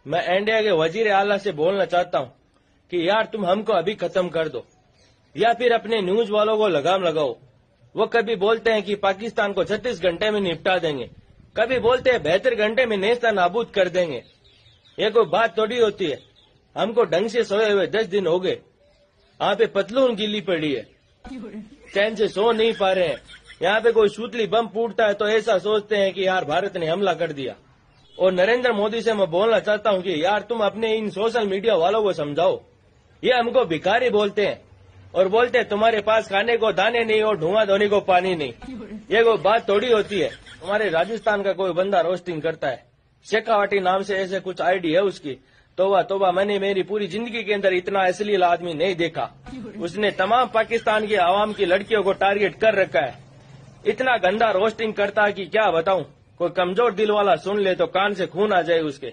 میں انڈیا کے وزیر اعلیٰ سے بولنا چاہتا ہوں کہ یار تم ہم کو ابھی ختم کر دو یا پھر اپنے نیوز والوں کو لگام لگاؤ. وہ کبھی بولتے ہیں کہ پاکستان کو 36 گھنٹے میں نپٹا دیں گے, کبھی بولتے ہیں 72 گھنٹے میں نیستہ نابود کر دیں گے. یہ کوئی بات تھوڑی ہوتی ہے. ہم کو ڈھنگ سے سوئے ہوئے 10 دن ہو گئے. یہاں پہ پتلون گیلی پڑی ہے, چین سے سو نہیں پا رہے ہیں. یہاں پہ کوئی سوتلی بم پھوٹتا ہے تو ایسا سوچتے ہیں کہ یار بھارت نے حملہ کر دیا. اور نریندر مودی سے میں بولنا چاہتا ہوں کہ یار تم اپنے ان سوشل میڈیا والوں کو سمجھاؤ. یہ ہم کو بھکاری بولتے ہیں اور بولتے ہیں تمہارے پاس کھانے کو دانے نہیں اور دھواں دھونے کو پانی نہیں. یہ کوئی بات تھوڑی ہوتی ہے. ہمارے راجستھان کا کوئی بندہ روسٹنگ کرتا ہے, شیکاوٹی نام سے ایسے کچھ آئی ڈی ہے اس کی. توبہ توبہ, میں نے میری پوری زندگی کے اندر اتنا اصلیل آدمی نہیں دیکھا. اس نے تمام پاکستان کے عوام کی لڑکیوں کو ٹارگٹ کر رکھا ہے. اتنا گندا روسٹنگ کرتا ہے کہ کیا بتاؤں. کوئی کمزور دل والا سن لے تو کان سے خون آ جائے اس کے.